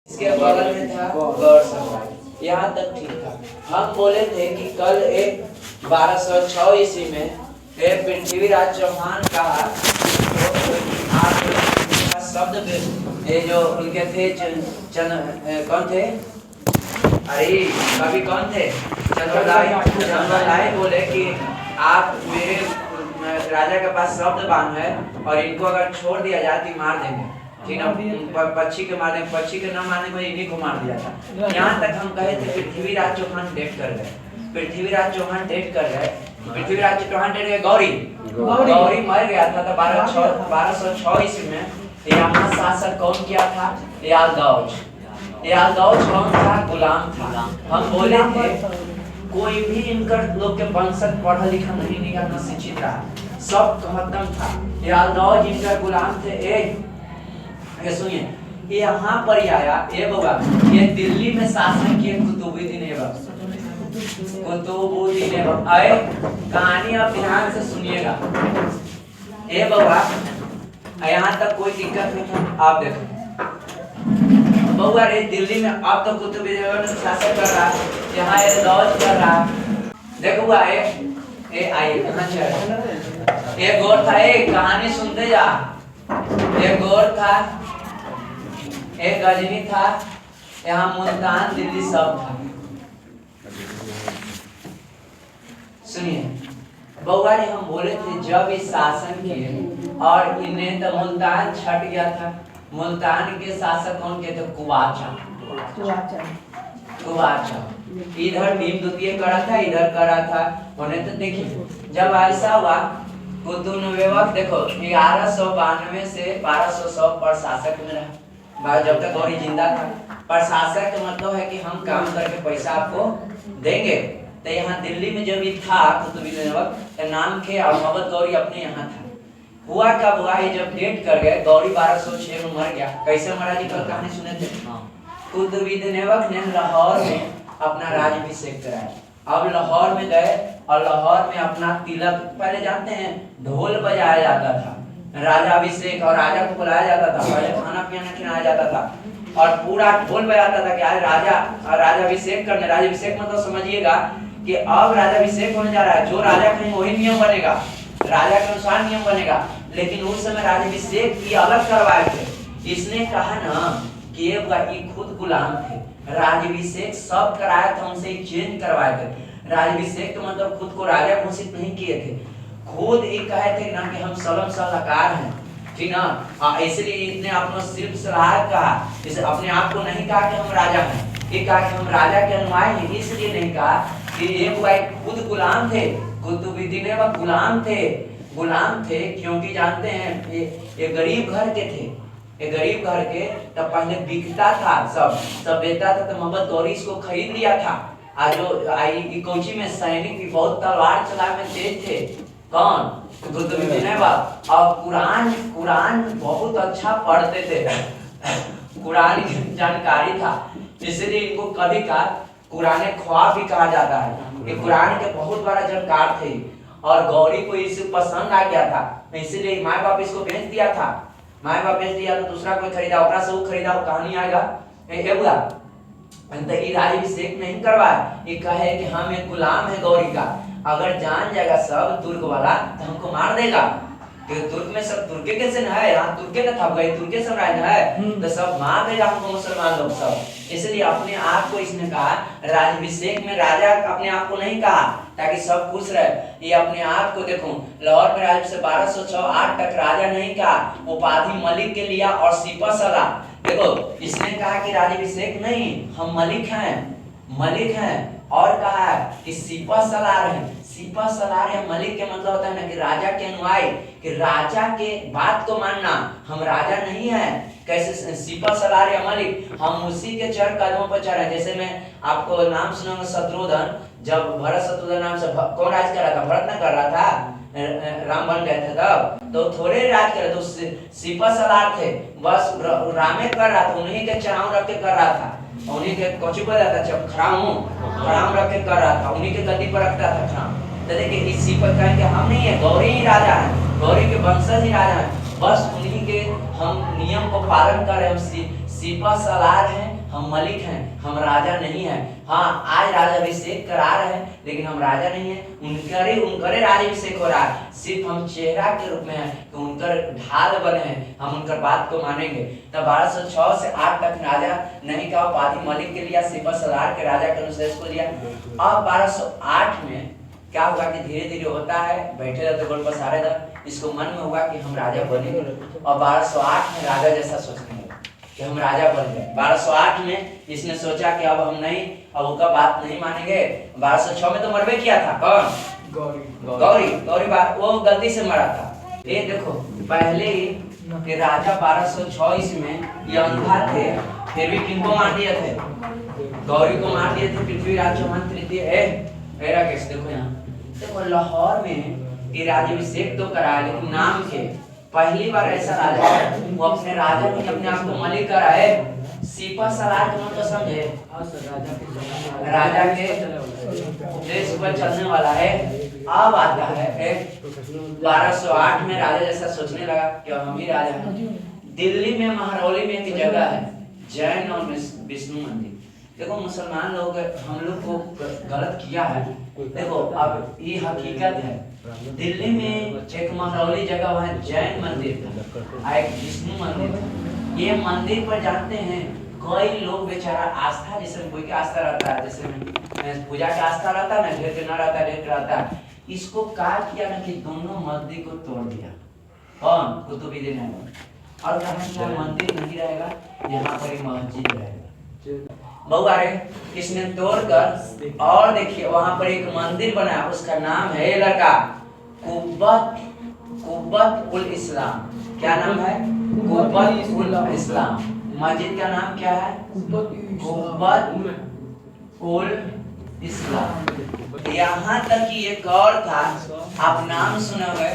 इसके बगल में था गौर सम्राट। यहाँ तक ठीक था। हम बोले थे कि कल एक 1206 ईस्वी में एक पृथ्वीराज चौहान का शब्द ये जो उनके थे कौन थे, अरे कवि कौन थे, चंद्रलाल बोले कि आप मेरे राजा के पास शब्द बाण है और इनको अगर छोड़ दिया जाए तो मार देंगे, ठीक है, पक्षी के मारने, पक्षी के न मारने को इन्हीं को मार दिया था। यहाँ तक हम कहे थे पृथ्वीराज चौहान डेट कर गए, पृथ्वीराज चौहान डेट कर गए, पृथ्वीराज चौहान डेट गए, गौरी मर गया था। तो 1206 ईस्वी में यहाँ शासन कौन किया था, यादौज कौन था, गुलाम था। हम बोले थे कोई भी इनकर लोग के वंशज पढ़ा लिखा नहीं निका न शिक्षित रहा, सब खत्म था। यादौज इनका गुलाम थे। ये सुनिए, यहाँ पर आया ये बाबा, ये दिल्ली में शासन किए कुतुबुद्दीन ऐबक आए। कहानी आप ध्यान से सुनिएगा ए बाबा, यहाँ तक कोई दिक्कत नहीं है। आप देखो बउआ रे, दिल्ली में अब तो कुतुबुद्दीन ऐबक शासन कर रहा है, यहाँ ये लॉज कर रहा है। देखो ए आइए कहाँ चल, ये गौर था, एक कहानी सुनते जा। ये गौर था, एक गजनी था, यहाँ मुल्तान दिल्ली सब था। सुनिए बउआ रे, हम बोले थे जब इस शासन किए और इन्हें तो मुल्तान छट गया था। मुल्तान के शासक कौन के थे, कुवाचा। इधर भीम द्वितीय करा था, इधर करा था। उन्हें तो देखिए जब ऐसा हुआ कुतुबुद्दीन ऐबक, देखो 1192 से 1200 प्रशासक में रहा, जब तक गौरी जिंदा था। प्रशासक का मतलब है कि हम काम करके पैसा आपको देंगे। तो यहाँ दिल्ली में जब ये था कुतुबुद्दीन ऐबक, तो नाम के और मोहम्मद गौरी अपने यहाँ था। हुआ कब हुआ, ये जब डेट कर गए, गौरी 1206 में मर गया। कैसे मरा जी, कल कहानी सुने थे। कुतुबुद्दीन ऐबक ने लाहौर में अपना राज्याभिषेक कराया। अब लाहौर में गए और लाहौर में अपना तिलक, पहले जानते हैं ढोल बजाया जाता था, राजाभिषेक और राजा को बुलाया जाता था, पहले खाना पीना खिलाया जाता था और पूरा ढोल बजाता था कि आज राजाभिषेक करने। राजाभिषेक मतलब समझिएगा कि अब राजाभिषेक होने जा रहा है, जो राजा कहीं वही नियम बनेगा, राजा के अनुसार नियम बनेगा। लेकिन उस समय राज्याभिषेक की अलग करवाए थे। इसने कहा ना कि ये खुद गुलाम थे, राज्याभिषेक सब कराया था, उनसे चेंज करवाए थे। राज्याभिषेक का मतलब खुद को राजा घोषित नहीं किए थे, खुद ये कहे थे ना कि हम सलम सलाहकार हैं, ठीक ना। इसलिए इसने अपना सिर्फ सलाहकार कहा, इसे अपने आप को नहीं कहा कि हम राजा हैं, ये कहा कि हम राजा के अनुयायी हैं। इसलिए नहीं कहा कि ये खुद गुलाम थे, कुतुबुद्दीन ऐबक गुलाम थे क्योंकि जानते हैं ये गरीब घर के थे। ये गरीब घर के तब पहले बिकता था, सब बेचता था। तो मोहम्मद गौरी इसको खरीद लिया था। आज जो आई कोची में सैनिक बहुत तलवार चलाने में तेज थे, कौन, कुतुबुद्दीन ऐबक। और कुरान बहुत अच्छा पढ़ते थे, कुरान की जानकारी था, इसलिए इनको कभी का कुरान ख्वाब भी कहा जाता है। ये कुरान के बहुत बड़ा जानकार थे और गौरी को इसे पसंद आ गया था, इसलिए माँ बाप इसको बेच दिया था। माँ बाप बेच दिया तो दूसरा कोई खरीदा, ओकरा से वो खरीदा, वो कहानी आएगा। राज्याभिषेक नहीं करवाए, ये कहे कि हम एक गुलाम है गौरी का, अगर जान जाएगा सब तुर्क वाला तो हमको मार देगा। तुर्क में सब तुर्के कैसे न है, यहाँ तुर्के न थप गए, तुर्के साम्राज्य है, तो सब मार देगा हमको मुसलमान लोग सब। इसलिए अपने आप को इसने कहा, राज्याभिषेक में राजा अपने आप को नहीं कहा ताकि सब खुश रहे। ये अपने आप को देखो, लाहौर में राज्य से 1206 तक राजा नहीं कहा, उपाधि मलिक के लिया और सिपह सलार। देखो इसने कहा कि राज्याभिषेक नहीं, हम मलिक हैं और कहा कि सिपह सलार है। सिपह सलार है, मलिक के मतलब होता है ना कि राजा के अनुयायी, कि राजा के बात को मानना, हम राजा नहीं है। कैसे सिपह सलार या मलिक, हम उसी के चरण कदमों पर चढ़े। जैसे मैं आपको नाम सुनाऊंगा, शत्रुघ्न, जब भरत शत्रुघ्न नाम से कौन राज कर रहा था, भरत न कर रहा था, राम बन गए थे तब, तो थोड़े राज करे तो सिपह सलार थे, बस रामे कर रहा था, उन्हीं के चढ़ाव रख के कर रहा था, उन्हीं के कोची पर रहता जब खड़ाम रख के कर रहा था, उन्हीं के गद्दी पर रखता था खड़ाम। तो देखिए इस सिपह कहेंगे हम नहीं है, गौरी ही राजा है, गौरी के वंशज ही राजा है, बस उन्हीं के हम नियम को पालन कर रहे हैं। सिपह सलार हैं हम मलिक हैं, हम राजा नहीं है। हाँ, आज राजाभिषेक करा रहे हैं, लेकिन हम राजा नहीं है। उनकरे राजाभिषेक हो रहा है, सिर्फ हम चेहरा के रूप में है कि उनकर ढाल बने हैं, हम उनकर बात को मानेंगे। तब 1206 से 8 तक राजा नहीं का उपाधि मलिक के लिया, सिपह सलार के राजा के अनुशेष को लिया। अब 1208 में क्या हुआ कि धीरे धीरे होता है, बैठे रहते गोल पसारे दर, इसको मन में हुआ कि हम राजा बनेंगे। और 1208 में राजा जैसा सोचने लगा कि हम राजा बन गए। 1208 में इसने सोचा कि अब हम नहीं, अब उनका बात नहीं मानेंगे। 1206 में तो मरबे किया था, कौन? गौरी बात, वो गलती से मरा था। ये देखो पहले ही कि राजा 1206 में ये अंधा थे, फिर भी किनको मार दिए थे? गौरी को मार दिए थे। पृथ्वीराज चौहान तृतीय राकेश देखो यहाँ, देखो लाहौर में ये राजाभिषेक तो कराया, लेकिन नाम के पहली बार ऐसा राजा है वो अपने राजा नहीं अपने आप को मलिक कराए। सिपह सलार के मतलब समझे, राजा के उपदेश पर चलने वाला है। अब आता है 1208 में राजा जैसा सोचने लगा कि हम ही राजा हैं। दिल्ली में महरौली में एक जगह है जैन और विष्णु मंदिर। देखो मुसलमान लोग हम लोग को गलत किया है। देखो अब ये हकीकत है, दिल्ली में एक महरौली जगह वहाँ जैन मंदिर था, एक विष्णु मंदिर था। ये मंदिर पर जानते हैं कई लोग बेचारा आस्था, जैसे कोई का आस्था रहता है, जैसे पूजा का आस्था रहता है ना, ढेर के ना रहता है, ढेर रहता है। इसको क्या किया ना कि दोनों मंदिर को तोड़ दिया। कौन? कुतुबुद्दीन ऐबक। और कहा मंदिर नहीं रहेगा, यहाँ पर एक मस्जिद रहेगा। बहु आ रहे, इसने तोड़कर और देखिए वहां पर एक मंदिर बना, उसका नाम है लड़का कुब्बत उल इस्लाम। क्या नाम है? कुब्बत उल इस्लाम। मस्जिद का नाम क्या है? कुब्बत उल इस्लाम। यहाँ तक कि एक और था, आप नाम सुने हुए,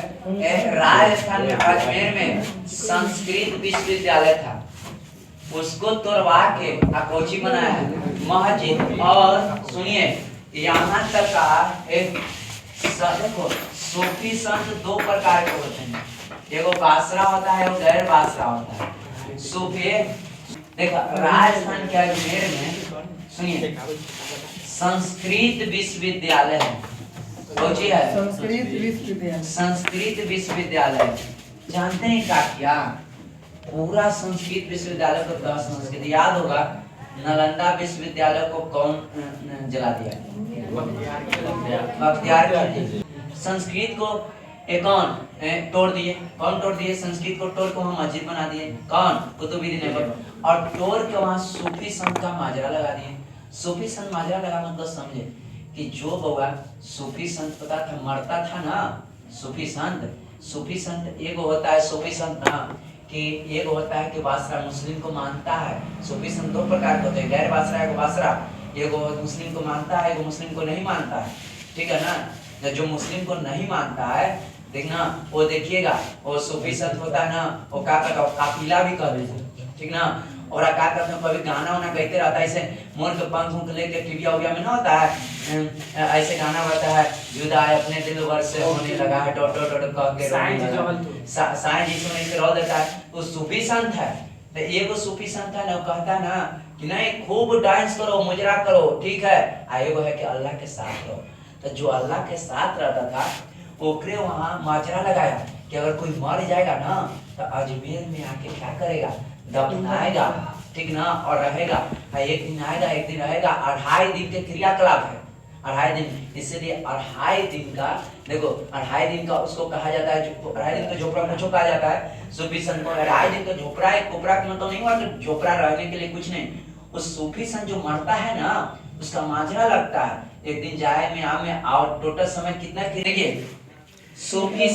राजस्थान में अजमेर में संस्कृत विश्वविद्यालय था, उसको तोड़वा के कोची बनाया है मस्जिद। और सुनिए यहाँ तक का एक देखो, सूफी संत दो प्रकार के होते हैं, एगो बासरा होता है, एगो गैर बासरा होता है। सूफी देखो राजस्थान के अजमेर में सुनिए संस्कृत विश्वविद्यालय है, कोची है? संस्कृत विश्वविद्यालय। जानते हैं क्या किया? पूरा संस्कृत विश्वविद्यालय को 10 संस्कृत याद होगा। नालंदा विश्वविद्यालय को कौन जला दिया? बख्तियार खिलजी। संस्कृत को कौन तोड़ दिए? कौन तोड़ दिए? संस्कृत को तोड़ के वहाँ मस्जिद बना दिए। कौन? कुतुबुद्दीन ऐबक। और तोड़ के वहाँ सूफी संत का माजरा लगा दिए। सूफी संत माजरा लगा मतलब समझे कि जो बउआ सूफी संत पता था मरता था ना, सूफी संत एगो होता है सूफी संत ना, कि एक होता है कि बासरा मुस्लिम को मानता है। सूफी संत दो प्रकार के होते हैं, गैर बासरा एगो बासरा, एगो मुस्लिम को मानता है, एगो मुस्लिम को नहीं मानता है। ठीक है ना? जो मुस्लिम को नहीं मानता है देखना, वो देखिएगा वो सूफी संत होता है ना, वो क्या करता है? काफिला भी कर देते, ठीक ना? और क्या करते हैं, कभी गाना वाना गाते रहता है, ऐसे मोर के पंख उंख लेके टीविया उविया में ना होता है, ऐसे गाना गाता है, जुदा है अपने दिल वर से होने लगा है, डॉट डॉट डॉट कह के साईं जी सुने के रोल देता है। वो सूफी संत है। तो एगो सूफी संत है ना, वो कहता है ना कि नहीं खूब डांस करो, मुजरा करो, ठीक है। एगो है कि अल्लाह के साथ रहो। तो जो अल्लाह के साथ रहता था ओकरे वहाँ माजरा लगाया कि अगर कोई मर जाएगा ना तो अजमेर में आके क्या करेगा? दफनाएगा, ठीक ना? और रहेगा, एक दिन आएगा, एक दिन रहेगा। 2.5 दिन के क्रियाकलाप है, 2.5 दिन। इसलिए 2.5 दिन का देखो, 2.5 दिन का उसको कहा जाता है, 2.5 दिन का झोपड़ा मुझे कहा जाता है। सूफी संत को 2.5 दिन का झोपड़ा, एक कोपरा का मतलब नहीं हुआ कि झोपड़ा रहने के लिए कुछ नहीं। उस सूफी संत जो मरता है ना उसका माजरा लगता है, एक दिन जाए में आ में और टोटल समय कितना? देखिए सूफी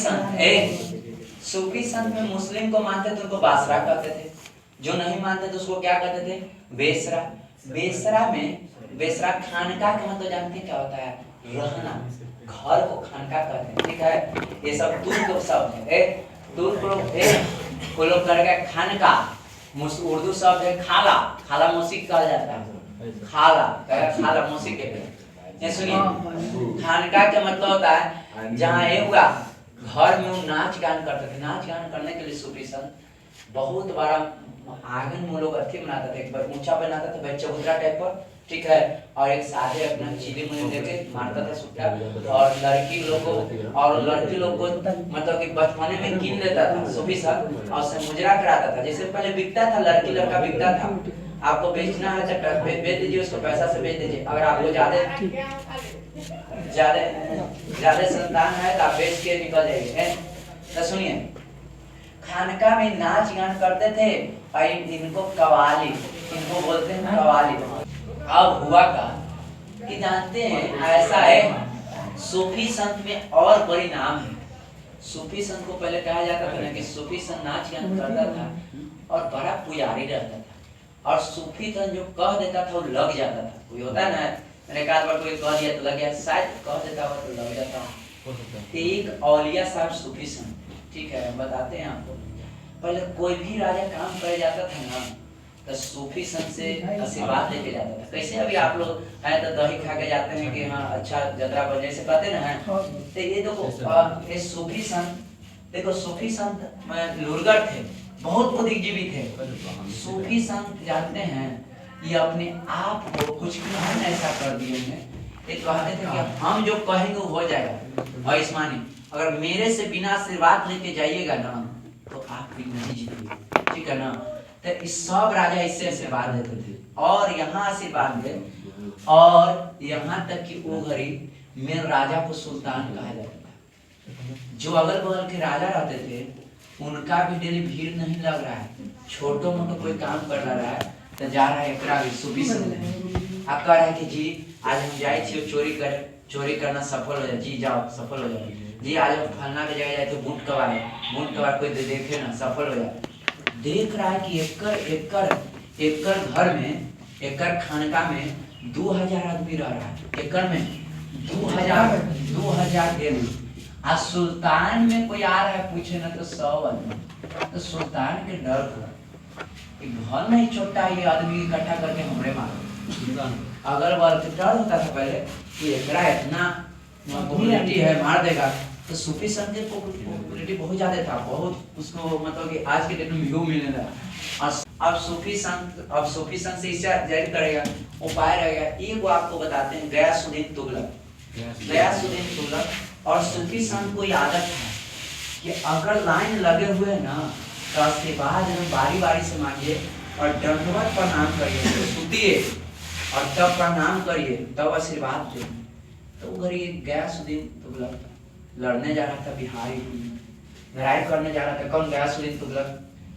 संत में मुस्लिम को मानते थे उनको बासरा कहते थे, जो नहीं मानते थे उसको क्या कहते थे? बेसरा। बेसरा खानका का मतलब जानते हैं क्या होता है? रहना, घर को खानका कहते हैं, ठीक है? ये सब तुर्क शब्द है, तुर्क को लोग करके खानका, उर्दू शब्द है खाला मौसी कहा जाता है, खाला मौसी के। ये सुनिए खानका का मतलब होता है जहाँ ये हुआ घर में वो नाच गान करते थे। नाच गान करने के लिए सूफी संत बहुत बड़ा आंगन में लोग अथी बनाता था, एक बार ऊंचा बनाता था भाई चबूतरा टाइप पर, ठीक है, और एक साधे अपना चीली मुझे देके मारता था सुट्टा, और लड़की लोग को मतलब कि बचपने में कीन लेता था सूफी साहब, और से मुजरा कराता था। जैसे पहले बिकता था, लड़की लड़का बिकता था, आपको बेचना है तो बेच दीजिए, उसको पैसा से बेच दीजिए। अगर आपको ज्यादा संतान है तो आप बेच के निकल जाइए। तो सुनिए, खानका में नाच गान करते थे, और इनको कवाली, इनको बोलते हैं कवाली। अब हुआ का कि जानते हैं ऐसा है, सूफी संत में और बड़ी नाम है। सूफी संत को पहले कहा जाता था ना कि सूफी संत नाच गान करता था और बड़ा पुजारी रहता था, और सूफी संत जो कह देता था वो लग जाता था। कोई होता है ना, मैंने एक बार कोई कह दिया तो लग गया, शायद कह देता हो तो लग जाता हूँ। एक औलिया साहब सूफी संत, ठीक है, बताते हैं आपको। पहले कोई भी राजा काम कर जाता था ना तो सूफी संत से आशीर्वाद लेके जाता था। कैसे अभी आप लोग हैं तो दही खा के जाते हैं कि हाँ अच्छा जतरा बजे से कहते ना है, तो ये देखो ये सूफी संत, देखो सूफी संत लुरगर थे, बहुत बुद्धिजीवी थे। सूफी संत जानते हैं ये अपने आप को कुछ ऐसा कर दिए हैं, ये कहते थे कि हम जो कहेंगे वो हो जाएगा। और इस्मानी अगर मेरे से बिना आशीर्वाद लेके जाइएगा ना तो आप भी नहीं जीतेंगे, ठीक है ना। तो इस सब राजा इससे आशीर्वाद देते थे, और यहाँ आशीर्वाद दे, और यहाँ तक कि वो घड़ी में राजा को सुल्तान कहा जाता था। जो अगल बगल के राजा रहते थे उनका भी डेली भीड़ नहीं लग रहा है, छोटो मोटो कोई काम कर रहा है तो जा रहा है एकरा भी सूफी संत। आप कह रहा है कि जी आज हम जाए थे चोरी करना सफल हो जाए, जी जाओ सफल हो जाए, जी आज फलना के जगह जाए तो बूट कबार कोई देखे ना सफल हो जाए। देख रहा है कि एकड़ घर में, एकड़ खानका में 2000 आदमी रह रहा है, एकड़ में 2000 डेली। आज सुल्तान में कोई आ रहा है पूछे ना तो 100 आदमी, तो सुल्तान के डर हुआ घर नहीं छोटा ये आदमी इकट्ठा करके हमरे मारो। अगर वर्ग डर होता था पहले कि एकरा इतना पॉपुलैरिटी है मार देगा, तो सूफी संत के पॉपुलैरिटी बहुत ज्यादा था, बहुत उसको मतलब कि आज के डेट में व्यू मिलने लगा। अब सूफी संत से इससे जाहिर करेगा उपाय रहेगा। एक आपको बताते हैं गयासुद्दीन तुगलक और सूफी संत को आदत है कि अगर लाइन लगे हुए ना तो आशीर्वाद बारी बारी से मांगिए और दंडवत प्रणाम करिए, तो सुतिए और तब प्रणाम करिए तब आशीर्वाद दे। तो उधर ये गयासुद्दीन तुगलक लड़ने जा रहा था, बिहारी लड़ाई करने जा रहा था। कौन? गयासुद्दीन तुगलक।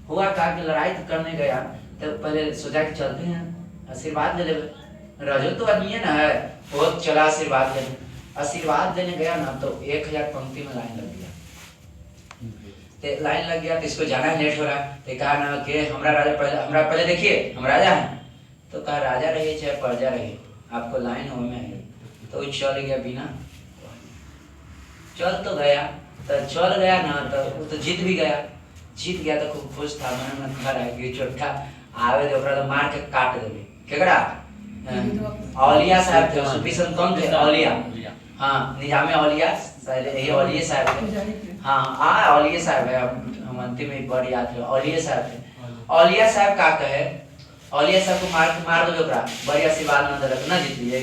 हुआ कहा कि लड़ाई करने गया तो पहले सोचा कि चलते हैं आशीर्वाद ले ले, रजो तो आदमी है ना है, वो चला आशीर्वाद लेने। आशीर्वाद देने गया ना तो 1000 पंक्ति में लाइन लग गया, तो लाइन लग गया तो इसको जाना लेट हो रहा है, तो कहा ना कि हमरा पहले देखिए हम राजा हैं, तो कहा राजा रहिए चाहे प्रजा रहिए आपको लाइन हो में आइए। तो चल गया बिना, चल तो गया, तो चल गया ना तो जीत भी गया, जीत गया तो खूब खुश था, मन में घर है कि चोट्ठा आवे तो मार के काट देवे। केकरा? औलिया साहब थे, सूफी संत कौन थे? औलिया, हाँ निजामे औलिया, ये औलिया साहब थे, हाँ औलिया साहब है, हम अंतिम में बड़ी याद है, औलिया साहब थे। औलिया साहब का कहे, औलिया साहब को मार दो ओकरा, बड़ी आशीर्वाद न देलक ना जीत लिए,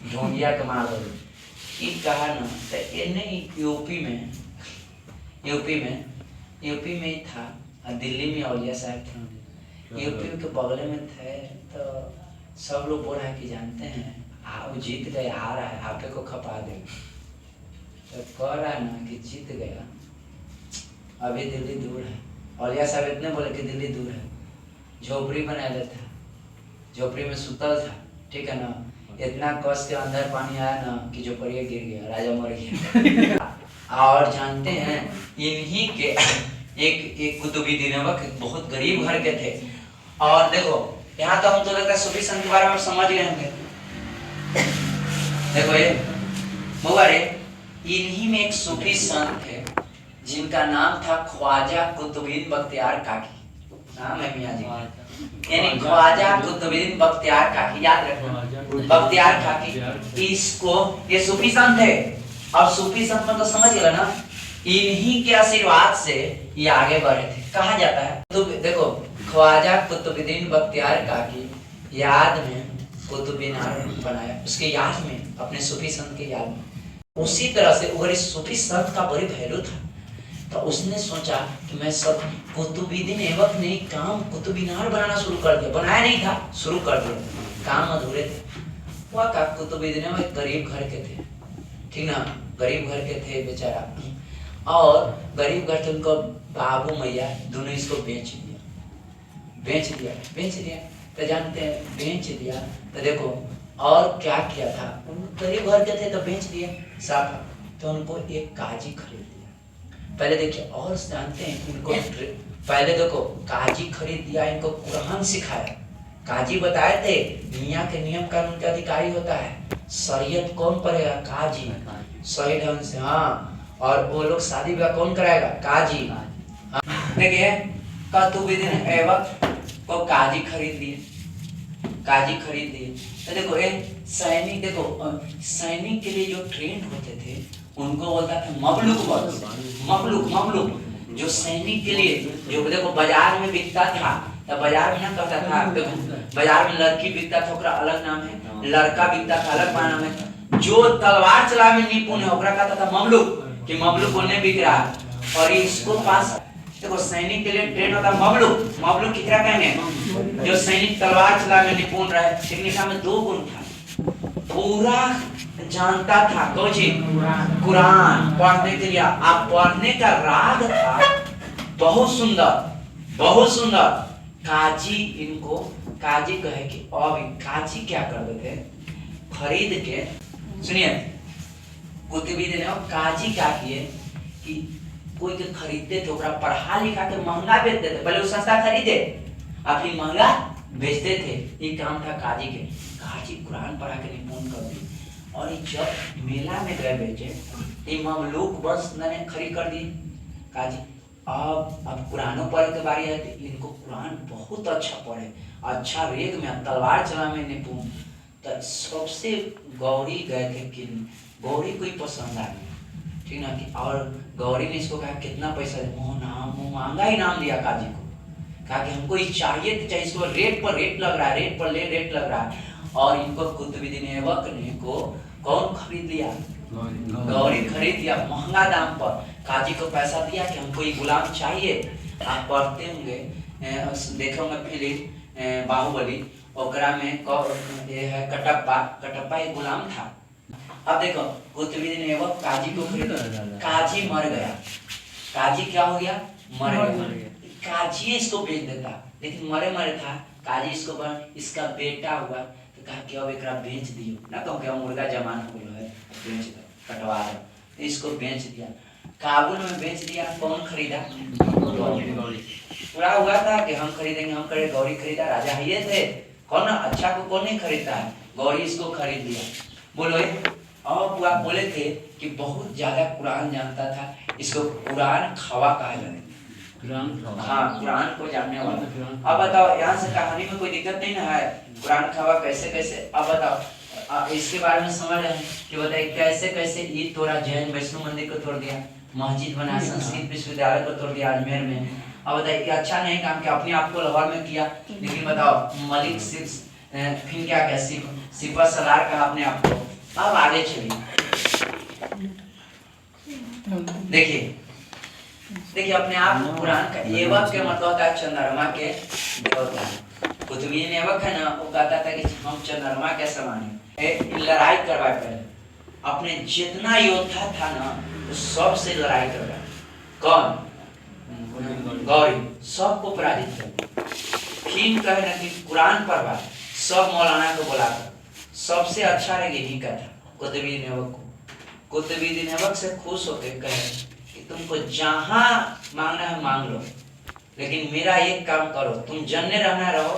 ढोंगिया के मार दो। ई कहा ना तो इन्हें यूपी में ही था, और दिल्ली में औलिया साहब थे, यूपी के बगल में थे। तो सब लोग बोल रहा है कि जानते हैं आप जीत गए, आ रहा है आपे को खपा देंगे। तो कह रहा है ना कि जीत गया, अभी दिल्ली दूर है। औलिया साहब इतने बोले कि दिल्ली दूर है, झोपड़ी बना लेता, झोपड़ी में सुतल था, ठीक है ना। इतना कस के अंदर पानी आया ना कि झोपड़िया गिर गया, राजा मर गया। और जानते हैं इन्हीं के एक कुतुबुद्दीन ऐबक बहुत गरीब घर के थे। और देखो यहाँ तो हम तो लगता है सूफी संत के बारे में समझ गए होंगे। देखो ये मुबारे इन्हीं में एक सूफी संत थे जिनका नाम था ख्वाजा कुतुबुद्दीन बख्तियार काकी, नाम है मियाँ जी, यानी ख्वाजा कुतुबुद्दीन बख्तियार काकी, याद रखना बख्तियार काकी। इसको ये सूफी संत है। अब सूफी संत मतलब समझ गए ना, इन्हीं के आशीर्वाद से ये आगे बढ़े थे। कहा जाता है तो देखो ख्वाजा कुतुबुद्दीन बख्तियार काकी याद में कुतुब मीनार बनाया, उसके याद में, अपने सूफी संत के याद में। उसी तरह से अगर इस सूफी संत का बड़ी वैल्यू था तो उसने सोचा कि मैं सब कुतुबुद्दीन ऐबक ने काम कुतुब मीनार बनाना शुरू कर दिया। बनाया नहीं था, शुरू कर दिया, काम अधूरे थे। वह का कुतुबुद्दीन ऐबक गरीब घर के थे, ठीक ना, गरीब घर के थे बेचारा, और गरीब घर थे, उनको बाबू मैया दोनों इसको बेच दिया तो जानते हैं, बेच दिया तो देखो और क्या किया था, गरीब घर के थे तो बेच दिया साफ, तो उनको एक काजी खरीद दिया। पहले देखिए और जानते हैं इनको, पहले देखो काजी खरीद दिया, इनको कुरान सिखाया। काजी बताए थे मियाँ के नियम कानून के अधिकारी होता है, शरीयत कौन पढ़ेगा? काजी, सही ढंग से, हाँ, और वो लोग शादी ब्याह कौन कराएगा? काजी। हाँ। देखिए कुतुबुद्दीन ऐबक को काजी खरीद दिए, तो देखो ये सैनिक, देखो सैनिक के लिए जो ट्रेंड होते थे उनको बोलता था ममलूक, जो सैनिक के लिए जो देखो बाजार में बिकता था, तो बाजार में ना कहता था, देखो बाजार में लड़की बिकता था, ओकरा अलग नाम है, लड़का बिकता था अलग नाम है, जो तलवार चला में निपुण है ओकरा कहता था ममलूक, कि ममलूक उन्हें बिक रहा है। और इसको पास देखो सैनिक के लिए ट्रेंड होता ममलूक की तरह कहेंगे जो सैनिक तलवार चला में निपुण रहे, लेकिन इसमें दो गुण था, पूरा जानता था कोची कुरान पढ़ने के लिए, आप पढ़ने का राग था बहुत सुंदर। काजी, इनको काजी कहे कि अब काजी क्या कर देते, खरीद के, सुनिए कुतुबुद्दीन ने काजी क्या किए कि कोई के खरीदते थे, ओकरा पढ़ा लिखा के महंगा बेचते थे, पहले वो सस्ता खरीदे और फिर महंगा बेचते थे, ये काम था काजी के। काजी कुरान पढ़ा के निपुण कर दी, और जब मेला में गए बेचे, ये ममलूक बस ने खरीद कर दी काजी। अब कुरानों पढ़े के बारी है, तो इनको कुरान बहुत अच्छा पढ़े, अच्छा रेग में, तलवार चला में निपुण, तो सबसे गौरी गए थे कि गौरी कोई पसंद आ गई, ठीक ना, कि और गौरी ने इसको कहा कितना पैसा दे, महंगा ही नाम दिया काजी को, कहा कि हमको ये चाहिए तो चाहिए, इसको रेट पर रेट लग रहा है, रेट लग रहा है। और इनको कुतुबुद्दीन ऐबक ने को कौन खरीद लिया? गौरी खरीद लिया महंगा दाम पर। काजी को पैसा दिया कि हमको ये गुलाम चाहिए। आप पढ़ते होंगे, देखे होंगे फिल्म बाहुबली, ओकरा में ये है कटप्पा एक गुलाम था। अब देखो कुतुबुद्दीन ऐबक काजी को खरीद, काजी मर गया, काजी क्या हो गया? मर गया। काजी इसको बेच देता, लेकिन मरे था काजी, इसका बेटा हुआ तो कहा कि अब एकरा बेच दियो ना, तो मुर्गा जमान हो गया है, बेच दो, कटवा दो, इसको बेच दिया। काबुल में बेच दिया, कौन खरीदा? पूरा हुआ था कि हम खरीदेंगे, गौरी खरीदा, राजा ये थे, कौन अच्छा को कौन नहीं खरीदता है, गौरी इसको खरीद लिया। बोलो और बुआ बोले थे कि बहुत ज्यादा कुरान जानता था, इसको कुरान खवा कहा जाता है। हाँ, कुरान को जानने वाला। अब बताओ यहाँ से कहानी में कोई दिक्कत नहीं ना है, कुरान खवा कैसे, अब बताओ इसके बारे में समझ रहे हैं कि बताइए कैसे ईद तोड़ा, जैन वैष्णो मंदिर को तोड़ दिया, मस्जिद बनाया, संस्कृत विश्वविद्यालय को तोड़ दिया अजमेर में। अब बताइए कि अच्छा नहीं काम किया, अपने आप को लाहौर में किया, लेकिन बताओ मलिक फिर क्या कहा, सिपा सलार कहा अपने आप को। अब आगे चलिए, देखिए अपने आप को कुरान का ऐबक के मतलब होता है चंद्रमा के देवता। कुतुबुद्दीन ऐबक है ना, वो कहता था कि हम चंद्रमा के समान हैं। लड़ाई करवाए पहले, अपने जितना योद्धा था ना तो सबसे लड़ाई करवाए। कौन? गौरी, सबको पराजित कर। फिर कहे ना कि कुरान पढ़वा, सब मौलाना को बुलाकर, सबसे अच्छा रहेगा यही का था कुतुबुद्दीन ऐबक को। कुतुबुद्दीन ऐबक से खुश होकर कहे कि तुमको जहां मांगना है मांग लो, लेकिन मेरा एक काम करो, तुम जन्ने रहना रहो,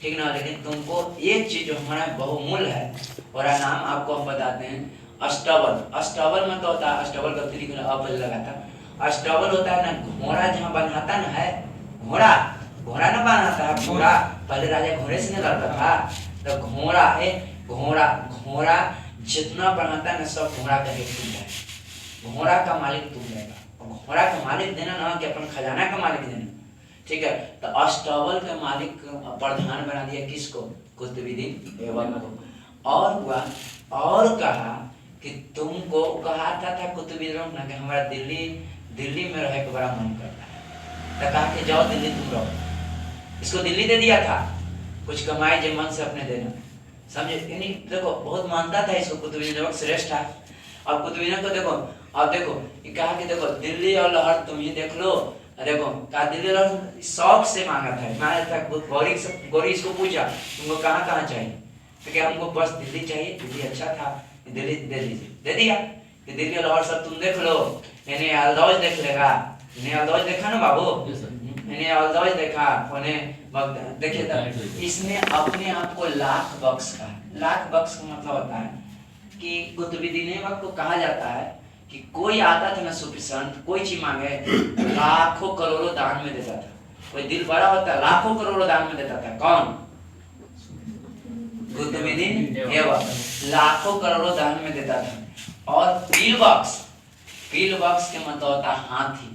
ठीक ना, लेकिन तुमको एक चीज जो हमारा बहुमूल्य है, और नाम आपको हम बताते हैं, अष्टवल में तो होता है, अष्टवल का तरीके लगाता, अष्टवल होता है ना, घोड़ा जहाँ बन्हाता ना है, घोड़ा ना बन्हाता है, घोड़ा पहले राजा घोड़े से नहीं लड़ता था, तो घोड़ा जितना बनाता है ना सब घोड़ा का एक तुम है, घोड़ा का मालिक तुम रहेगा। घोड़ा का मालिक देना ना कि अपन खजाना का मालिक देना, ठीक है, तो अष्टवल के मालिक प्रधान बना दिया किसको? कुतुबुद्दीन ऐबक को। और हुआ और कहा कि तुमको कहा था कुतुबुद्दीन ना कि हमारा दिल्ली में रहे को बड़ा मन करता है, तो कहा कि जाओ दिल्ली तुम रहो। इसको दिल्ली दे दिया था, कुछ कमाई जो मन से अपने देना, समझे? यानी देखो बहुत मानता था इसको, कुतुबुद्दीन ऐबक श्रेष्ठ था। अब कुतुबुद्दीन को देखो, अब देखो ये कहा कि देखो दिल्ली और लाहौर तुम ही देख लो। देखो कहा दिल्ली और शौक से मांगा था गौरी इसको पूछा तुमको कहाँ कहाँ चाहिए, तो क्या हमको बस दिल्ली चाहिए, दिल्ली अच्छा था, दिल्ली दे दीजिए, दे दिया कि दिल्ली और लाहौर सब तुम देख लो, यानी अलदौज देख लेगा, यानी अलदौज देखा ना बाबू, यानी अलदौज देखा उन्हें देखिए तब इसने अपने आप को लाख बख्श कहा। लाख बख्श का मतलब होता है कि कुतुबुद्दीन ऐबक को कहा जाता है कि कोई आता था ना सूफी संत, कोई चीज मांगे लाखों करोड़ों दान में देता था। कोई दिल बड़ा होता लाखों करोड़ों दान में देता था, कौन? कुतुबुद्दीन ऐबक लाखों करोड़ों दान में देता था। और पील बख्श के मतलब होता हाथी,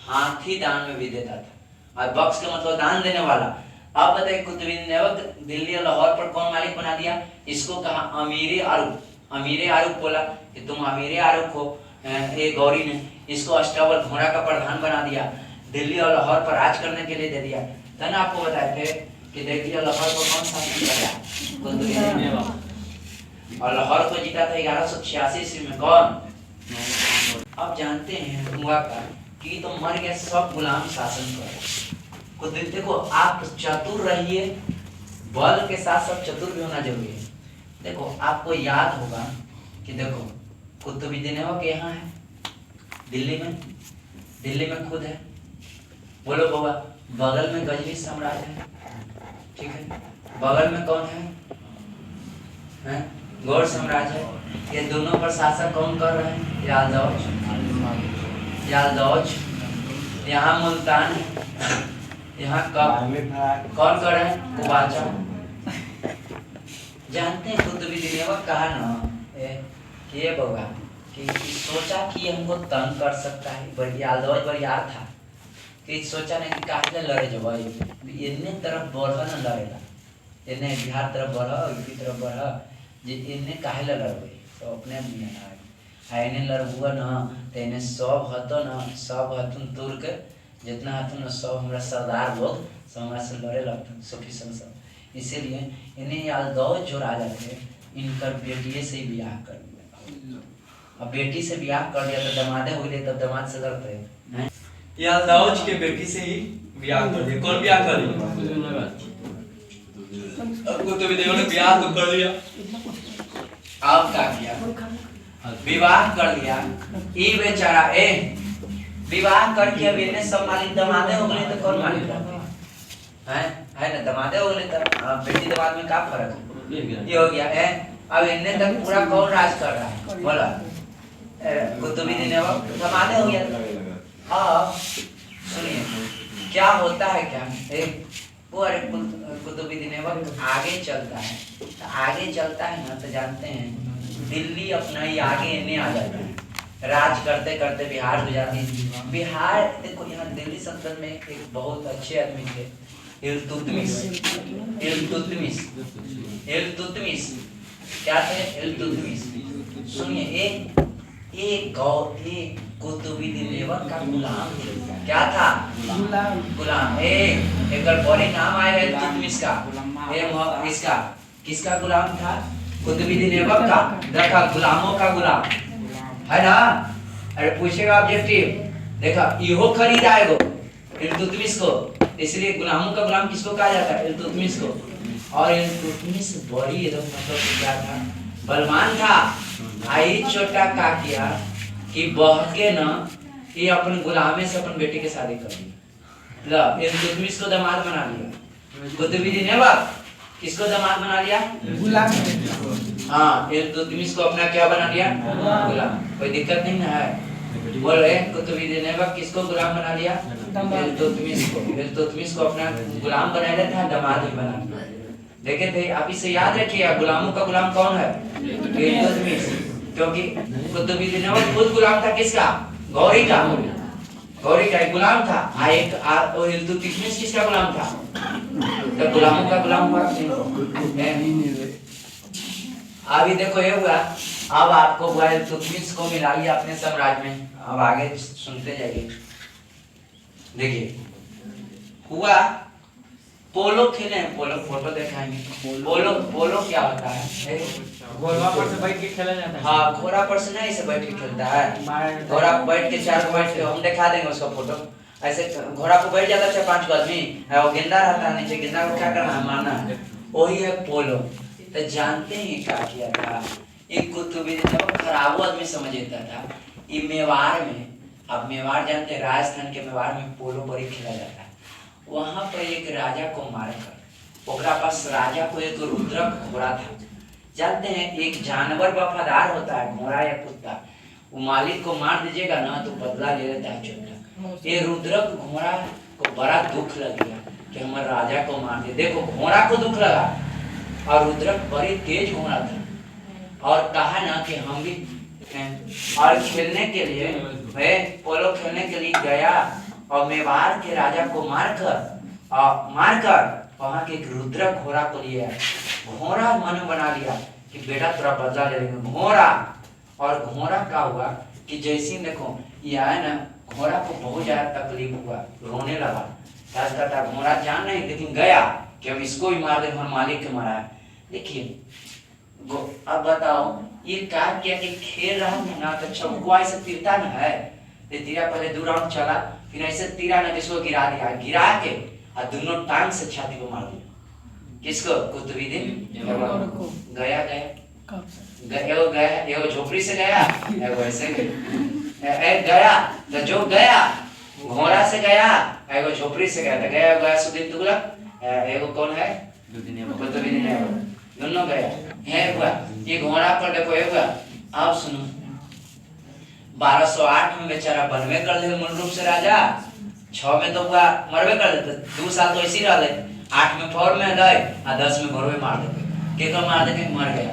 हाथी दान में भी देता था। और बख्श के मतलब दान देने वाला। अब बताइए कुतुबुद्दीन ऐबक दिल्ली और लाहौर पर कौन मालिक बना दिया? इसको कहा अमीरे आरूफ बोला कि तुम अमीरे आरूफ हो। ये गौरी ने इसको अष्टावल घोड़ा का प्रधान बना दिया, दिल्ली और लाहौर पर राज करने के लिए दे दिया। तो ना आपको बताए थे कि दिल्ली और लाहौर पर कौन शासन कर रहा है? कुतुबुद्दीन ऐबक। और लाहौर को जीता था 1186 ईस्वी में, कौन? अब जानते हैं हुआ का कि तो मर गया, सब गुलाम शासन कर। कुतुबुद्दीन देखो आप चतुर रहिए, बल के साथ सब चतुर भी होना जरूरी है। देखो आपको याद होगा कि देखो कुतुबुद्दीन ऐबक यहाँ है, दिल्ली में खुद है, बोलो बाबा। बगल में गजनी साम्राज्य है, ठीक है, बगल में कौन है? गौड़ साम्राज्य है। ये दोनों पर शासन कौन कर रहे हैं? यालदौज। यहाँ मुल्तान, यहाँ कौन कर रहे हैं? कुबाचा। जानते हैं कुतुबुद्दीन ऐबक कहा ना ये बाबा कि सोचा कि हमको तंग कर सकता है, यालदौज बरियार था कि सोचा नहीं कि काहे लड़े जब इन्ने तरफ बढ़ ना लड़ेगा, इन्ने बिहार तरफ बढ़, यूपी तरफ बढ़, जे इन्ने काहे लड़बे, तो अपने आइने लड़बुआ ना तो इन्हें सब हतन तोड़ के जितना हतन सब हमारा सरदार लोग सब हमारा से लड़े लगते सूफी संसद। इसीलिए इन्हें यालदौज जो राजा थे इनकर बेटिए से ही ब्याह कर दिया। अब बेटी से ब्याह कर दिया तो दमादे हो गए, तब दमाद से लड़ते हैं। यालदौज के बेटी से ही ब्याह कर दिया। कौन ब्याह कर दिया? कुतुबुद्दीन ने ब्याह तो कर लिया, अब क्या किया? विवाह कर लिया। ये बेचारा विवाह करके अब इन्हें सब मालिक दमादे हो गए, तो कौन मालिक है ना? दमादे हो गए तो बेटी दमाद में क्या फर्क है? ये हो गया है। अब इन्हें तक पूरा कौन राज कर रहा है? बोला कुतुबुद्दीन ऐबक दमादे हो गया। अब सुनिए क्या होता है, क्या वो अरे कुतुबुद्दीन ऐबक आगे चलता है, तो आगे चलता है ना तो जानते हैं दिल्ली अपना ही आगे इन्हें आ जाता है, राज करते करते बिहार गुजराती। बिहार देखो यहाँ दिल्ली सल्तनत में एक बहुत अच्छे आदमी थे, इल्तुतमिश क्या थे? इल्तुतमिश। सुनिए एक कुतुबुद्दीन ऐबक का गुलाम क्या था? गुलाम। एक बड़ी नाम आया है इल्तुतमिश का, इसका किसका गुलाम था? कुतुबुद्दीन ऐबक का। देखा गुलामों का गुलाम है ना। अरे पूछेगा ऑब्जेक्टिव, देखा इहो खरीदा है वो इल्तुतमिश को, इसलिए गुलामों का गुलाम किसको कहा जाता है? इल्तुतमिश को। और इल्तुतमिश बड़ी एकदम मतलब क्या था? बलवान था। आई छोटा का किया कि बहके न ये अपन गुलामे से अपन बेटी के शादी कर दी, इल्तुतमिश को दामाद बना लिया। कुतुबुद्दीन ऐबक किसको दामाद बना लिया? गुलाम। हाँ, इल्तुतमिश को अपना क्या बना लिया? गुलाम। कोई दिक्कत नहीं ना है? बोल रहे कुतुबुद्दीन ऐबक किसको गुलाम बना लिया? इल्तुतमिश को अपना गुलाम बना लेता है, दामाद भी बना लिया। देखे थे आप, इसे याद रखिएगा गुलामों का गुलाम कौन है? इल्तुतमिश। क्योंकि कुतुबुद्दीन ऐबक खुद गुलाम था किसका? गौरी का। गौरी का एक गुलाम था, एक इल्तुतमिश किसका गुलाम था? तो गुलामों का गुलाम हुआ। अभी देखो ये हुआ, अब आपको हुआ इल्तुतमिश को मिला लिया अपने साम्राज्य में। अब आगे सुनते जाइए। देखिए हुआ पोलो खेले, पोलो फोटो दिखाएंगे। पोलो पोलो क्या होता है? घोड़ा पर से बैठ के खेला जाता है। हाँ, घोड़ा पर से नहीं से बैठ के खेलता है। घोड़ा पर बैठ के चार बैठ के, हम दिखा देंगे उसका फोटो। ऐसे घोड़ा पर बैठ जाता है 4-5 आदमी, वो गेंदा रहता है नीचे, गेंदा को क्या करना है? मारना है। वही है पोलो। तो जानते हैं क्या किया था? एक कुतुबुद्दीन खराब आदमी समझ लेता था। ये मेवाड़ में, अब मेवाड़ जानते हैं, राजस्थान के मेवाड़ में पोलो बड़ी खेला जाता है। वहां पर एक राजा को मारकर, ओकरा पास राजा को एक रुद्रक घोड़ा था। जानते हैं एक जानवर वफादार होता है, घोड़ा या कुत्ता, वो मालिक को मार दीजिएगा ना तो बदला ले लेता है चुपचाप। ये रुद्रक घोड़ा को बड़ा दुख लग गया कि हमारे राजा को मार दिया। देखो घोड़ा को दुख लगा, और रुद्रक बड़ी तेज घोड़ा था, और कहा ना कि हम भी और खेलने के लिए, पोलो खेलने के लिए गया, और मेवाड़ के राजा को मारकर वहां के एक रुद्रक घोड़ा को लिया। घोड़ा मन बना लिया कि बेटा तेरा बदला ले लेंगे। घोड़ा और घोड़ा का हुआ कि जैसे देखो ये आया ना, घोड़ा को बहुत ज्यादा तकलीफ हुआ, रोने लगा। था घोड़ा जान नहीं, लेकिन गया कि हम इसको भी मार दे, हमारे मालिक के मारा है। देखिए अब बताओ ये क्या किया कि खेल रहा था ना, तो चौको ऐसे तीरता ना है, तीरा पहले 2 राउंड चला, फिर ऐसे तीरा ना जिसको गिरा दिया, गिरा के और दोनों टांग से छाती को मार दिया। किसको? कुतुबुद्दीन गया एगो झोपड़ी से गया, एगो ऐसे गया। तो जो गया घोड़ा से गया, एगो झोपड़ी से गया। तो गया गयासुद्दीन तुगलक, एगो कौन है? कुतुबुद्दीन, दोनों गया है हुआ। ये घोड़ा पर देखो ये हुआ। अब सुनो 1208 में बेचारा बनवे कर ले मूल रूप से राजा, 6 में तो हुआ मरवे कर देते, 2 साल तो ऐसे ही रहे, 8 में फौर में गए और 10 में घोड़वे मार देते। के को मार देके मर गया।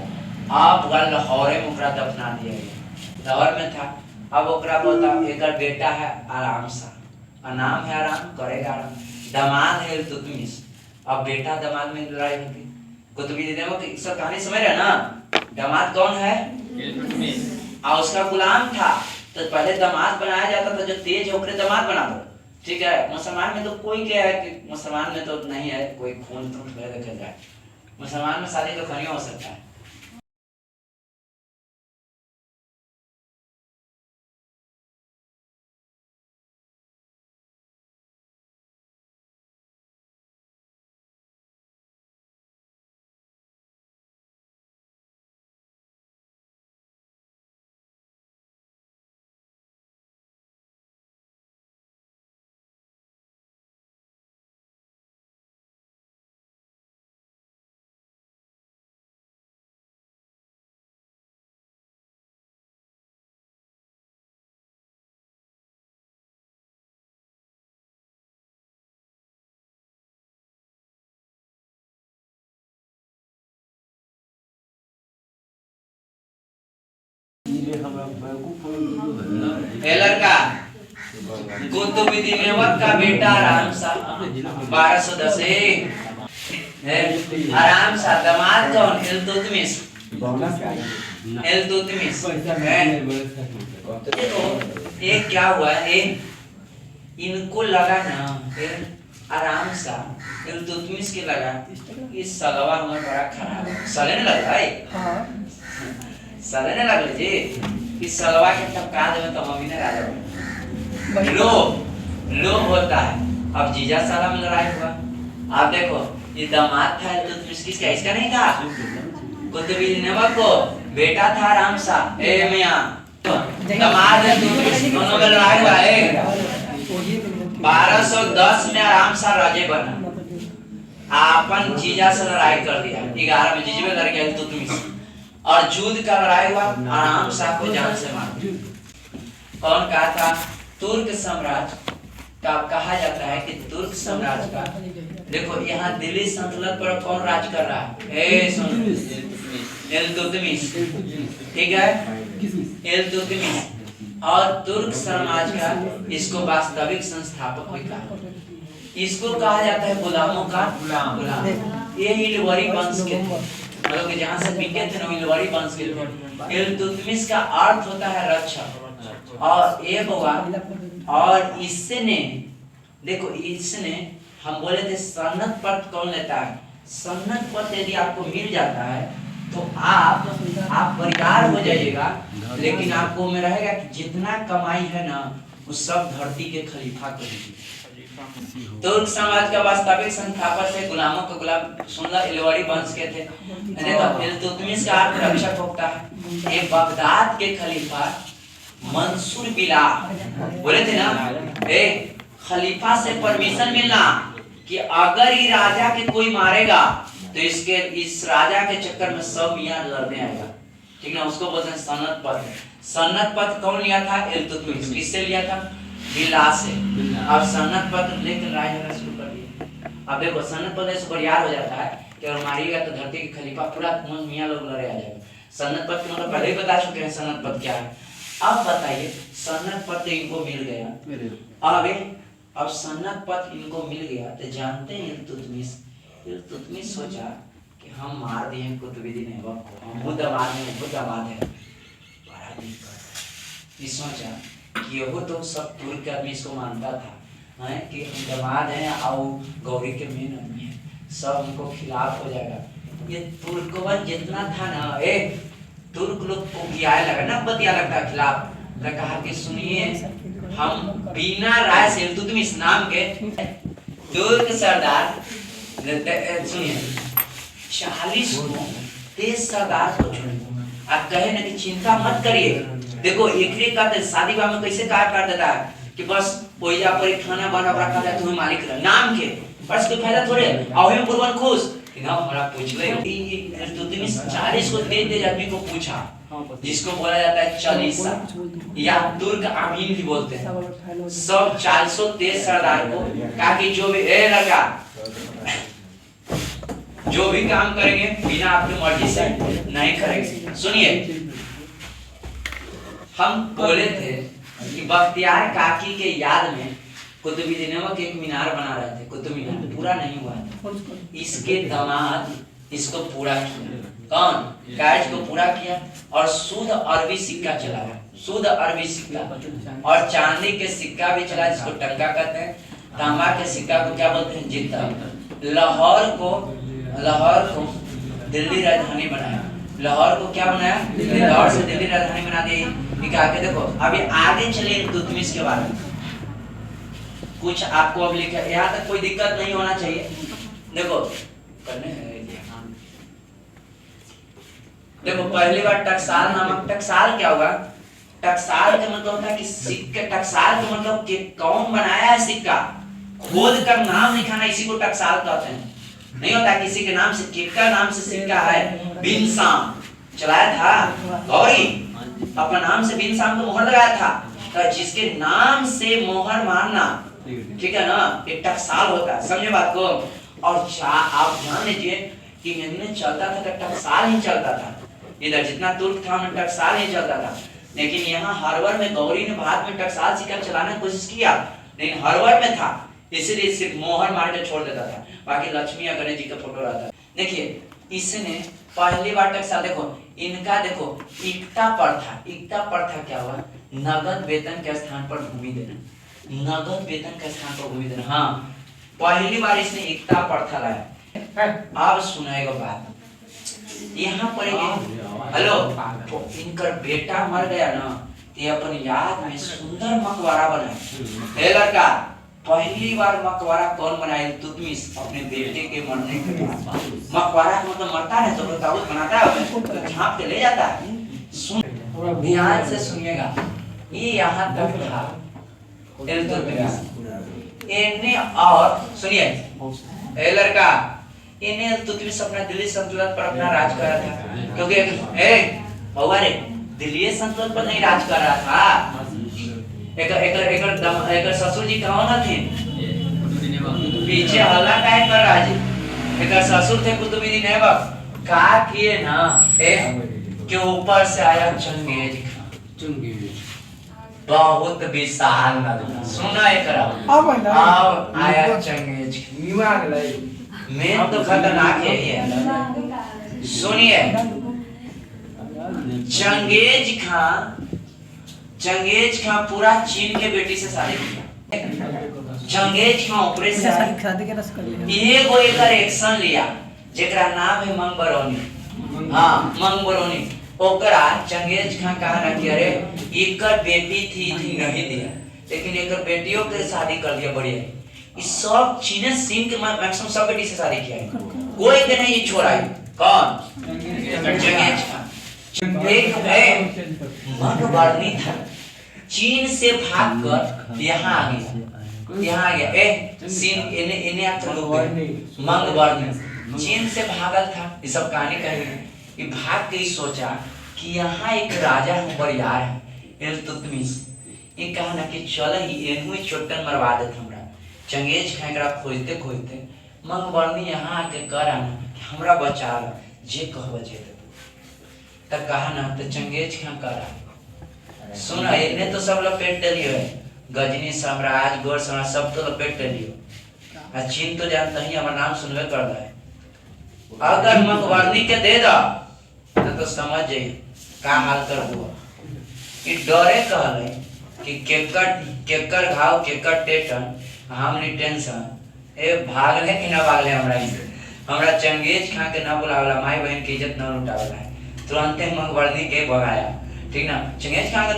अब हुआ लाहौर में ओकरा दफना दिया गया, लाहौर में था। अब ओकरा बता एक बेटा है आराम सा, नाम है आराम, करेगा आराम। दामाद है इल्तुतमिश। अब बेटा दामाद में लड़ाई होती। कुतुबुद्दीन की सब कहानी समझ रहे ना? दामाद कौन है? और उसका गुलाम था। तो पहले दामाद बनाया जाता था, जो तेज है ओकरे दामाद बना दो, ठीक है। मुसलमान में तो कोई क्या है कि मुसलमान में तो नहीं है कोई खून तो देखा जाए, मुसलमान में शादी तो नहीं हो सकता है। लड़का कुतुबुद्दीन का बेटा आराम सा 1210 आराम सा। दामाद कौन? इल्तुतमिश। देखो एक क्या हुआ, इनको लगा ना आराम सा, इल्तुतमिश के लगा इस सलवा हमारा बड़ा खराब है, सलने लगा है, सलने लगे जी। इस सलवा के टपका देवे तो हम ही ना राजा बने। लोभ होता है। अब जीजा साला में लड़ाई हुआ। आप देखो ये दामाद था इल्तुतमिश किसका? इसका नहीं था, कुतुबुद्दीन को बेटा था आराम सा। मियां दामाद इल्तुतमिश, दोनों में लड़ाई हुआ है। 1210 में आराम सा राजे बना, आपन जीजा से लड़ाई कर दिया। 11 में जीजे लड़ गया इल्तुतमिश, और युद्ध का लड़ाई हुआ, आराम सा को जान से मार दिया। कौन कहा था? तुर्क साम्राज्य का कहा जाता है कि तुर्क साम्राज्य का, देखो यहाँ दिल्ली सल्तनत पर कौन राज कर रहा है? इल्तुतमिश, ठीक है, इल्तुतमिश। और तुर्क समाज का इसको वास्तविक संस्थापक भी कहा। इसको कहा जाता है गुलामों का गुलाम। ये इल्वरी वंश के थे, मतलब कि जहाँ से बिके थे ना इल्वरी वंश के थे। इल्तुतमिश का अर्थ होता है रक्षक। और ये हुआ, और इसने देखो, इसने हम बोले थे सन्नत पद कौन लेता है? सन्नत पद यदि आपको मिल जाता है तो आप परिवार हो जाइएगा, लेकिन आपको में रहेगा कि जितना कमाई है ना वो सब धरती के खलीफा को दीजिए। तुर्क समाज का वास्तविक संस्थापक थे, गुलामों के गुलाम सुंदर इल्वरी वंश के थे। देखो इल्तुतमिश का अर्थ रक्षक होता है। एक बगदाद के खलीफा मंसूर बिलाह बोले थे ना, खलीफा से परमिशन मिलना कि अगर ये राजा के कोई मारेगा तो इस राजा के चक्कर में सब मियां लड़ने आएगा, ठीक ना। उसको बोलते हैं सन्नत पद। सन्नत पद कौन लिया था? इल्तुतमिश। किससे लिया था? बिलाह से। अब सन्नत पद लेकर राज होना शुरू कर दिया। अब देखो सन्नत पद ऐसे बरियार हो जाता है कि अगर मारिएगा तो धरती के खलीफा पूरा मियां लोग लड़े आ जाएगा। सन्नत पद के मतलब पहले ही बता चुके हैं सन्नत पद क्या है। अब बताइए, सन्नत पद तो इनको मिल गया। अब सन्नत पद इनको मिल गया तो जानते हैं इल्तुतमिश सोचा कि हम मार दिए कुतुबुद्दीन ऐबक को, हम वो दमाद है। बड़ा दिक्कत। इस सोचा कि वो तो सब तुर्क के आदमी इसको मानता था हैं कि हम दमाद हैं और गौरी के मेन आदमी है, सब हमको खिलाफ हो जाएगा। ये तुर्कवन जितना था ना, तुर्क लोग को किया लगा ना, बतिया लगता खिलाफ। तो कहा कि सुनिए, हम बिना राय से इल्तुतमिश नाम के तुर्क सरदार सुनिए 40 को 23 सरदार को चुने। आप कहे ना कि चिंता मत करिए। देखो एक का शादी विवाह में कैसे कार्य कर देता है कि बस कोईया पर खाना बना रखा जाए, तुम्हें मालिक नाम के, बस कोई फायदा थोड़े। और हम पूर्वन खुश कि ना हमारा पूछ ले। इल्तुतमिश 40 को तेज आदमी को पूछा, जिसको बोला जाता है चालीसा या तुर्क आमीन भी बोलते हैं। सब 413 सरदार को कहा कि जो भी लगा जो भी काम करेंगे बिना अपनी मर्जी से नहीं करेंगे। सुनिए, हम बोले थे कि बख्तियार काकी के याद में कुतुबुद्दीन ऐबक एक मीनार बना रहे थे, कुतुब मीनार पूरा नहीं हुआ था। इसके दामाद इसको पूरा किया। कौन? काज को पूरा किया और शुद्ध अरबी सिक्का चलाया, शुद्ध अरबी सिक्का। और चांदी के सिक्का भी चला, जिसको टंका कहते हैं। तांबा के सिक्का को क्या बोलते हैं? जित्ता। लाहौर को दिल्ली राजधानी बनाया। लाहौर को क्या बनाया? लाहौर से दिल्ली राजधानी बना दी। निकाल के देखो। अभी आगे चलिए इल्तुतमिश के बारे में कुछ आपको अब लिखा, यहाँ तक कोई दिक्कत नहीं होना चाहिए। देखो करने हैं, देखो पहली बार टकसाल नामक, टकसाल क्या होगा? टकसाल का मतलब होता है कि सिक्का। टकसाल का मतलब कि कौन बनाया है सिक्का, खोद कर नाम लिखाना, इसी को टकसाल कहते हैं। नहीं होता किसी के नाम से, किसका नाम से सिक्का है? बिन शाम चलाया था गौरी, अपना नाम से बिन शाम को मोहर लगाया था। तो जिसके नाम से मोहर मारना, ठीक है ना, एक टकसाल होता है। समझे बात को? और आप जान लीजिए कि यहीं चलता था तो टकसाल ही चलता था। इधर जितना तुर्क था उन्हें टकसाल ही चलता था। लेकिन यहाँ हरवर में गौरी ने बाद में टकसाल सिक्का चलाने की कोशिश किया, लेकिन हरवर में था, इसलिए सिर्फ मोहर मार के छोड़ देता था। बाकी लक्ष्मी या गणेश जी का फोटो रहता है। देखिए इसने पहली बार टकसाल, देखो इनका, देखो इक्ता प्रथा। इक्ता प्रथा क्या हुआ? नगद वेतन के स्थान पर भूमि देना। नगद वेतन के स्थान पर भूमि देना, हाँ, पहली बार इसने इक्ता प्रथा लाया। अब सुनाएगा बात। यहाँ पर हेलो, इनका बेटा मर गया ना, ते अपन याद में सुंदर मकबरा बनाया। हे लड़का, पहली बार मकबरा कौन बनाया? इल्तुतमिश अपने बेटे के मरने के बाद। मकबरा मतलब मरता है तो ताबूत बनाता है, तो झाँप के ले जाता है। सुन ध्यान से सुनिएगा, ये यहाँ तक था इल्तुतमिश। इन्हें और सुनिए, हे लड़का, इन्हें इल्तुतमिश अपना दिल्ली सल्तनत पर अपना राज कर रहा था। क्योंकि बउआ रे, दिल्ली सल्तनत पर नहीं राज कर रहा था। एक ससुर जी कौन थे? पीछे हल्ला काहे कर रहा जी? एक ससुर थे कुतुबुद्दीन ऐबक। का किए ना के ऊपर से आया चंगेज खान। बहुत विशाल नदी सुना एकरा अब आया चंगेज मेन तो खतरनाक है ये सुनिए चंगेज खां पूरा चीन के बेटी से शादी किया चंगेज खां ऊपरे से ये कोई एकर एक्शन लिया जेकरा नाम है मंगबरौनी हां मंगबरौनी ओकरा चंगेज खां कहा ना कि अरे एकर बेटी थी नहीं दिया लेकिन एकर बेटियों के शादी कर दिया बढ़िया इस सब चीने सिंह के मैक्सिमम सब बेटी से शादी किया है कोई के नहीं छोड़ा है कौन चंगेज खां एक है मंगबरनी था चीन से भागकर यहाँ आ गया ए सिंह इन्हें आप लोग मंगबरनी चीन से भागल था ये सब कहानी कहेंगे ये भाग के ही सोचा कि यहाँ एक राजा बरियार है इल्तुतमिश ये कहा ना कि चल ही एनहु चोटन मरवा देत हमरा चंगेज खां एकरा खोजते खोजते मंगबरनी यहाँ आके कर आना कि हमरा बचा ल जे कहब जे दे त कहा ना तो चंगेज खां करा सुन इन्हें तो सब लपेट लियो है गजनी साम्राज्य गौर साम्राज्य सब तो लपेट लियो चीन तो जानता ही हमारा नाम सुनवे कर रहा है अगर मंगबरनी के दे दो तो समझ जाइए का हाल कर हुआ कि डरे कहले कि केकर घाव केकर टेटन हमनी टेंशन ए भागले कि ना भागले हमरा चंगेज खां के ना बुलावला माई बहन की इज्जत ना लुटावला तुरंत मंगबरनी के भगाया ठीक ना चंगेज खां का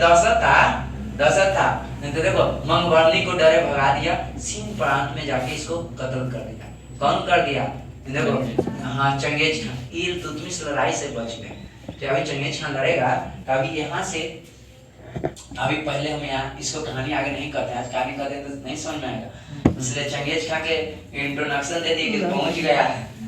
दहशत था नहीं तो देखो मंगबरनी को डरे भगा दिया सिंध प्रांत में जाके इसको कत्ल कर दिया कौन कर दिया देखो हाँ चंगेज खां इल्तुतमिश लड़ाई से बच गए तो अभी चंगेज खां लड़ेगा तो अभी यहाँ से अभी पहले हम यहाँ इसको कहानी आगे नहीं करते आज कहानी करते तो नहीं समझ में आएगा इसलिए चंगेज खां के इंट्रोडक्शन दे दिए कि पहुंच गया है